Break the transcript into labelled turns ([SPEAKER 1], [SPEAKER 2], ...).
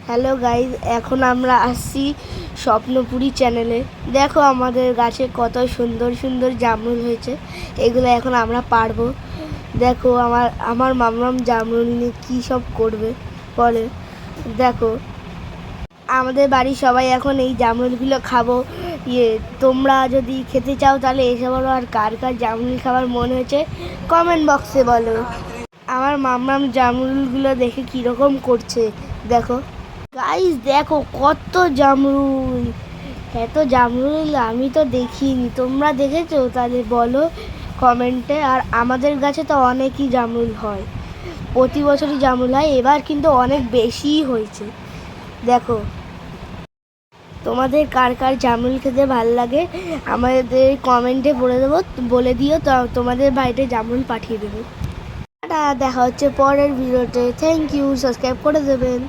[SPEAKER 1] Hello guys, এখন আমরা আসছি স্বপ্নপুরী চ্যানেলে। দেখো আমাদের গাছে কত সুন্দর সুন্দর জামরুল হয়েছে। এগুলো এখন আমরা পারবো। দেখো আমার মামলাম জামরুল নিয়ে কী সব করবে বলে। দেখো আমাদের বাড়ির সবাই এখন এই জামরুলগুলো খাবো। তোমরা যদি খেতে চাও তাহলে এসে বলো। আর কার কার জামরুল খাবার মন হয়েছে কমেন্ট বক্সে বলো। আমার মামলাম জামরুলগুলো দেখে কীরকম করছে দেখো। গাইস দেখো কত জামরুল, এত জামরুল আমি তো দেখিনি। তোমরা দেখেছো? তাহলে বলো কমেন্টে। আর আমাদের গাছে তো অনেকই জামরুল হয়, প্রতি বছরই জামরুল হয়, এবার কিন্তু অনেক বেশিই হয়েছে। দেখো তোমাদের কার কার জামরুল খেতে ভালো লাগে আমাদের কমেন্টে বলে দিও, তো তোমাদের বাড়িতে জামরুল পাঠিয়ে দেবো। দেখা হচ্ছে পরের ভিডিওতে। থ্যাংক ইউ, সাবস্ক্রাইব করে দেবেন।